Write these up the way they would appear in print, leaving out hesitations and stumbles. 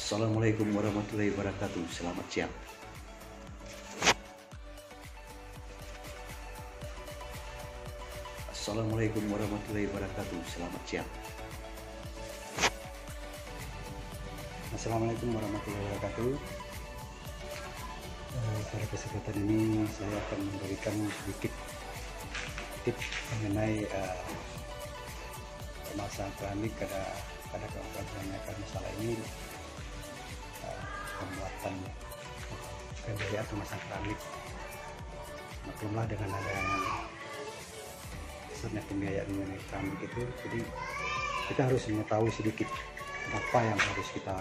Assalamualaikum warahmatullahi wabarakatuh. Selamat siang. Assalamualaikum warahmatullahi wabarakatuh. Selamat siang. Assalamualaikum warahmatullahi wabarakatuh. Pada kesempatan ini saya akan memberikan sedikit tips mengenai pemasangan keramik pada kawan-kawan yang menanyakan masalah ini, pembuatan pembiayaan pemasangan keramik. Maklumlah dengan adanya besarnya pembiayaan mengenai keramik itu, jadi kita harus mengetahui sedikit apa yang harus kita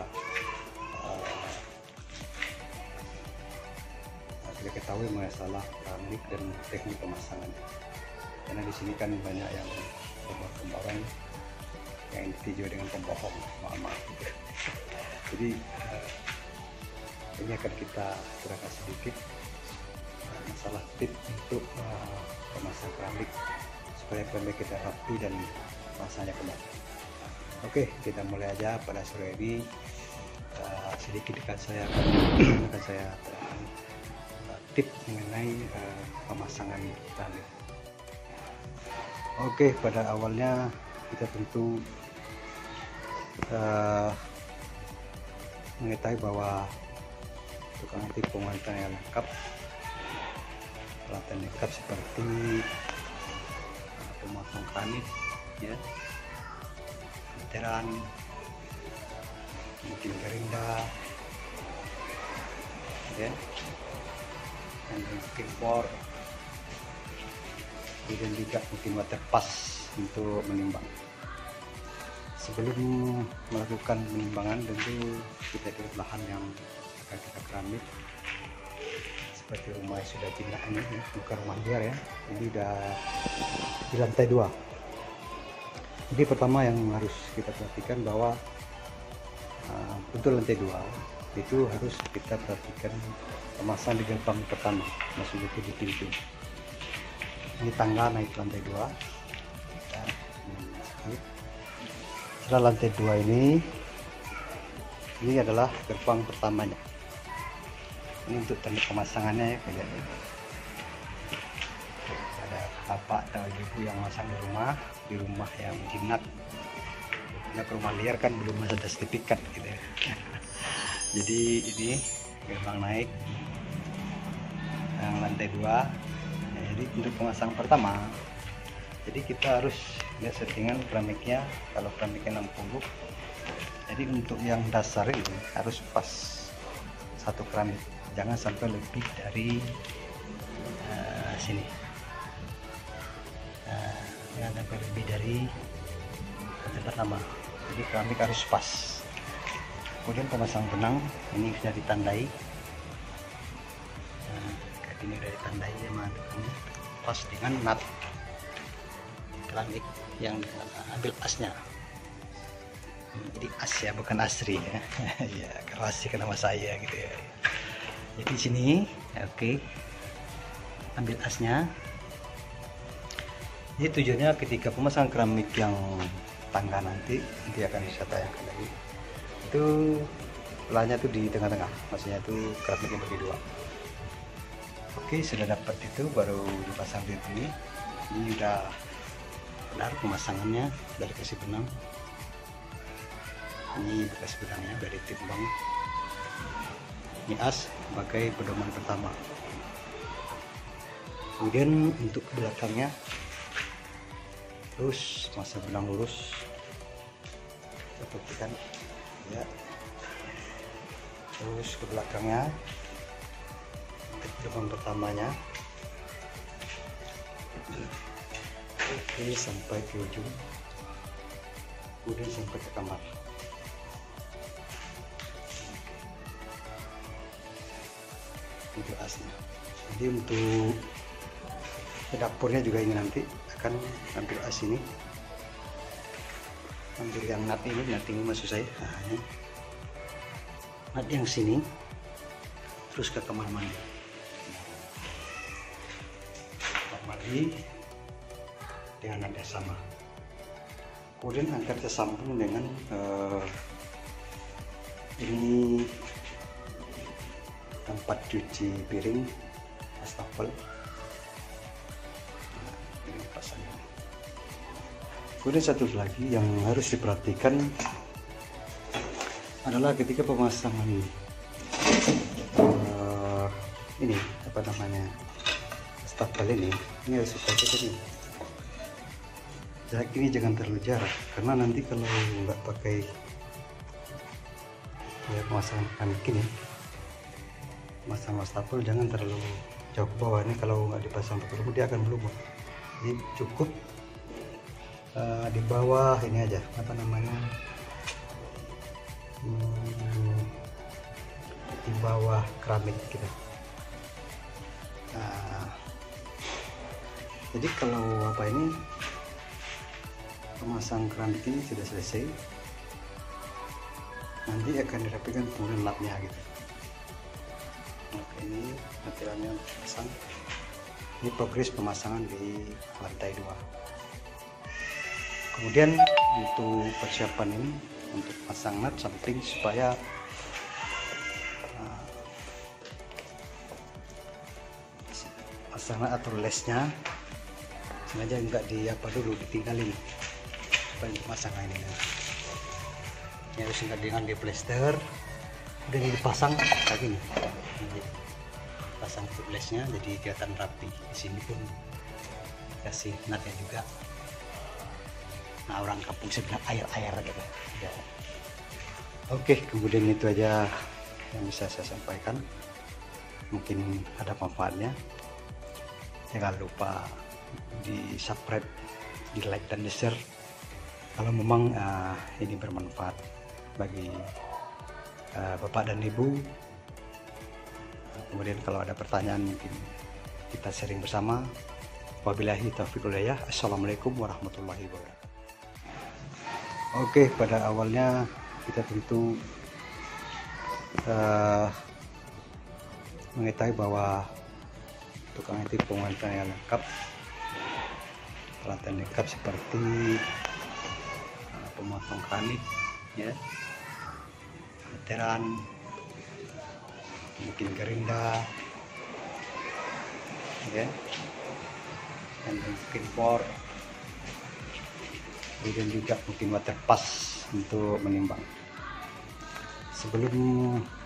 ketahui masalah keramik dan teknik pemasangannya. Karena di sini kan banyak yang pembohong yang ditinjau dengan pembohong, maaf gitu. Jadi ini akan kita terangkan sedikit masalah tips untuk pemasangan keramik supaya keramik kita rapi dan masanya kembali. Oke, kita mulai aja pada sore ini. Sedikit akan saya terangkan tips mengenai pemasangan keramik. Oke, pada awalnya kita tentu mengetahui bahwa tukang tip penguatan yang lengkap, peralatan lengkap seperti pemotong keramik, ya, meteran, mungkin gerinda, ya, dan mungkin bor, kemudian juga mungkin water pass untuk menimbang. Sebelum melakukan penimbangan, tentu kita di lahan yang akan kita keramik, seperti rumah yang sudah jinak ini, ya, bukan rumah liar ya, ini udah di lantai 2. Jadi pertama yang harus kita perhatikan bahwa untuk lantai 2 itu harus kita perhatikan pemasangan di gerbang pertama, maksudnya itu di pintu. Ini tangga naik ke lantai 2. Setelah lantai 2 ini adalah gerbang pertamanya. Ini untuk tanda pemasangannya ya, kayak ada bapak atau ibu yang masang di rumah yang jinak. Karena rumah liar kan belum ada sertifikat gitu ya. Jadi ini gerbang naik yang lantai 2. Jadi untuk pemasangan pertama, jadi kita harus lihat settingan keramiknya. Kalau keramiknya 60, jadi untuk yang dasar ini harus pas satu keramik, jangan sampai lebih dari sini, jangan sampai lebih dari lantai pertama. Jadi keramik harus pas. Kemudian pemasang benang ini sudah ditandai, ini sudah ditandai sama pas dengan nut keramik yang ambil asnya. Jadi as ya, bukan asri ya. Ya, kerasi ke nama saya gitu ya. Jadi sini, oke, ambil asnya. Jadi tujuannya ketika pemasangan keramik yang tangga nanti akan bisa tayangkan lagi. Itu belahnya tuh di tengah-tengah, maksudnya itu keramiknya bagi 2. Oke, sudah dapat itu baru dipasang di sini. Ini udah benar pemasangannya, dari kasih benang. Ini bekas benangnya dari timbang. Ini as sebagai pedoman pertama. Kemudian untuk ke belakangnya, terus masang benang lurus. Kita ya. Terus ke belakangnya, pedoman pertamanya. Oke, sampai ke ujung, kemudian sampai ke kamar. Itu asnya. Jadi untuk ke dapurnya juga ini nanti akan ambil as ini, ambil yang nut ini maksud saya. Nah, ini nut yang sini, terus ke kamar mandi. Kamar mandi dengan nada sama. Kemudian akan tersambung dengan Ini tempat cuci piring wastafel. Nah, ini pasangnya. Kemudian satu lagi yang harus diperhatikan adalah ketika pemasangan ini apa namanya wastafel ini harus diperhatikan ini. Jarak ini jangan terlalu jarak, karena nanti kalau nggak pakai ya pemasangan keramik ini, pemasangan wastafel jangan terlalu jauh ke bawah. Ini kalau nggak dipasang pakai lumut dia akan berlumut. Jadi cukup di bawah ini aja apa namanya di bawah keramik kita. Nah, jadi kalau apa ini pemasang keramik ini sudah selesai, nanti akan dirapikan kemudian lapnya gitu. Oke, ini materialnya pasang. Ini progres pemasangan di lantai 2. Kemudian untuk persiapan ini untuk pasang nut samping supaya pasang nut atau lesnya sengaja enggak di apa dulu ditinggalin supaya pasang ini. Ini harus enggak dengan di plester, udah dipasang kayak gini. Pasang untuk lesnya jadi kelihatan rapi. Di sini pun kasih nutnya juga. Nah, orang kampung sebelah air gitu ya. Oke, kemudian itu aja yang bisa saya sampaikan, mungkin ada manfaatnya. Jangan lupa di subscribe, di like dan di share kalau memang ini bermanfaat bagi bapak dan ibu. Kemudian kalau ada pertanyaan mungkin kita sharing bersama. Wabillahi taufiq wal hidayah. Assalamualaikum warahmatullahi wabarakatuh. Oke, pada awalnya kita tentu mengetahui bahwa tukang itu penguatan yang lengkap, peralatan lengkap seperti pemotong keramik, ya, meteran, mungkin gerinda, ya, dan mungkin bor. Kemudian juga mungkin water pass untuk menimbang. Sebelum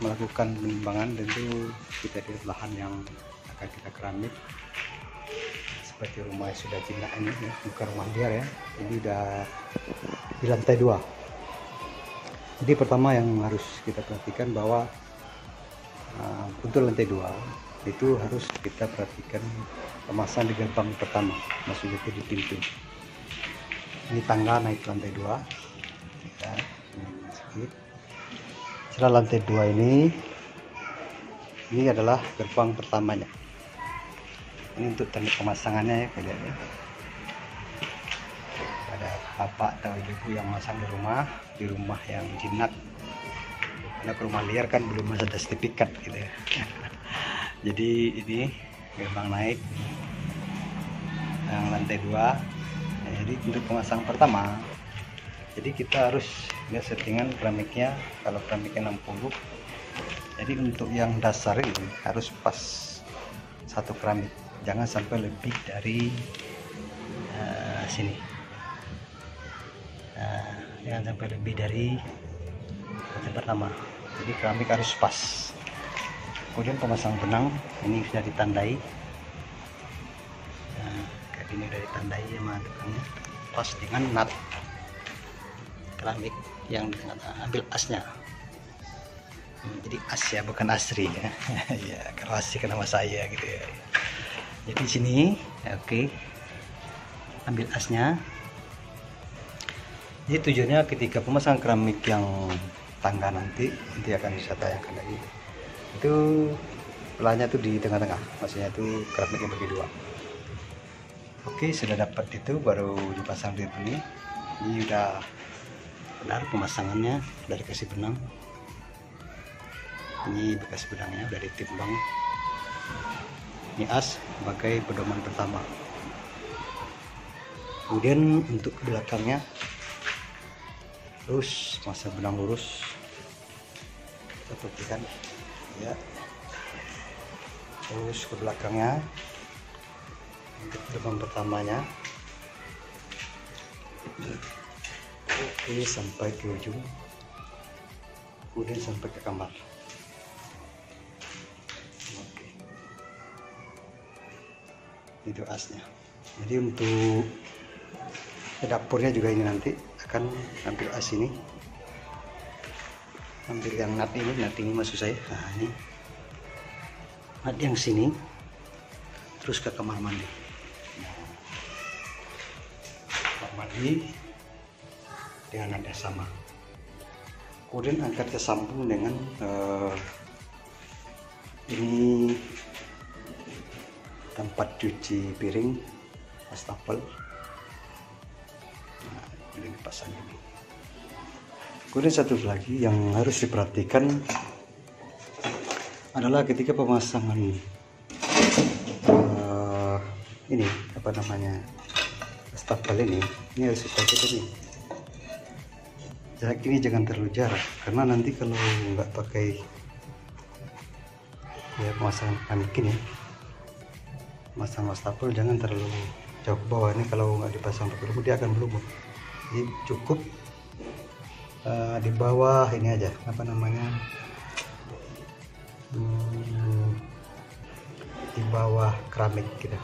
melakukan penimbangan tentu kita di lahan yang akan kita keramik, seperti rumah yang sudah jinak ini ya, bukan rumah liar ya, ini udah di lantai 2. Jadi pertama yang harus kita perhatikan bahwa untuk lantai 2 itu harus kita perhatikan pemasangan di gerbang pertama, maksudnya itu di pintu. Ini tangga naik lantai 2 ya, setelah lantai 2 ini adalah gerbang pertamanya. Ini untuk teknik pemasangannya ya, kalian ya. Ada bapak atau ibu yang masang di rumah yang jinak, karena ke rumah liar kan belum ada sertifikat gitu ya. Jadi ini gerbang naik yang lantai 2. Jadi untuk pemasang pertama, jadi kita harus lihat settingan keramiknya. Kalau keramiknya 60, jadi untuk yang dasar ini harus pas satu keramik, jangan sampai lebih dari sini. Jangan sampai lebih dari lantai pertama. Jadi keramik harus pas. Kemudian pemasang benang ini sudah ditandai. Ini udah ditandai sama tukangnya pas dengan nut keramik yang ambil asnya. Jadi as ya, bukan asri ya. Ya, kalau asri kan nama saya gitu ya. Jadi sini oke, ambil asnya. Jadi tujuannya ketika pemasangan keramik yang tangga nanti akan saya tayangkan lagi. Itu belahnya tuh di tengah-tengah, maksudnya itu keramiknya bagi 2. Oke, sudah dapat itu baru dipasang di sini. Ini udah benar pemasangannya, udah dikasih benang. Ini bekas benangnya udah ditimbang. Ini as sebagai pedoman pertama. Kemudian untuk belakangnya lurus, masang benang lurus. kita buktikan ya. Terus ke belakangnya untuk gerbang pertamanya. Oke, sampai ke ujung, kemudian sampai ke kamar. Oke, itu asnya. Jadi untuk dapurnya juga ini nanti akan ambil as ini, ambil yang nut ini maksud saya. Nah, ini nut yang sini terus ke kamar mandi. Nah, kamar mandi dengan nada sama, kemudian akan tersambung dengan ini tempat cuci piring wastafel. Nah, kemudian dipasang ini. Kemudian satu lagi yang harus diperhatikan adalah ketika pemasangan ini apa namanya wastafel ini harus diperhatikan ini. Jarak ini jangan terlalu jarak, karena nanti kalau nggak pakai ya pemasangan keramik ini, pasang wastafel jangan terlalu jauh ke bawah. Ini kalau nggak dipasang pakai lumut dia akan berlumut. Jadi cukup di bawah ini aja apa namanya di bawah keramik gitu.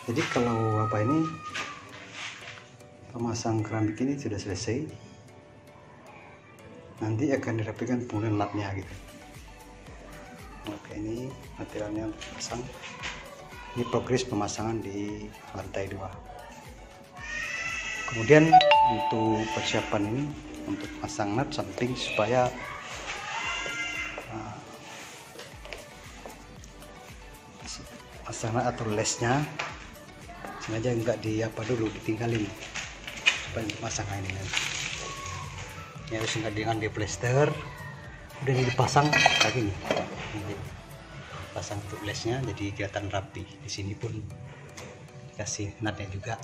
Jadi kalau apa ini pemasang keramik ini sudah selesai, nanti akan dirapikan kemudian lapnya gitu. Oke, ini materialnya untuk pasang. Ini progres pemasangan di lantai 2. Kemudian untuk persiapan ini untuk pasang nut samping supaya pasang nut atau lesnya sengaja enggak di apa dulu ditinggalin supaya pemasangan ini nanti. Ini harus enggak dengan di plester, udah dipasang lagi nih. Ini pasang untuk lesnya jadi kelihatan rapi. Di sini pun dikasih nutnya juga.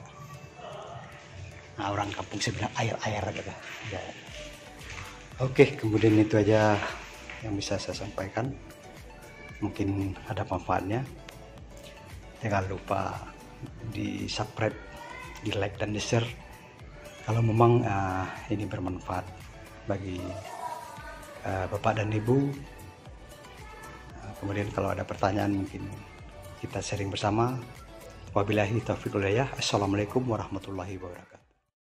Nah, orang kampung sebelah air gitu ya. Oke, kemudian itu aja yang bisa saya sampaikan, mungkin ada manfaatnya. Jangan lupa di subscribe, di like dan di share kalau memang ini bermanfaat bagi bapak dan ibu. Kemudian kalau ada pertanyaan mungkin kita sharing bersama. Wabillahi taufiq wal hidayah. Assalamualaikum warahmatullahi wabarakatuh.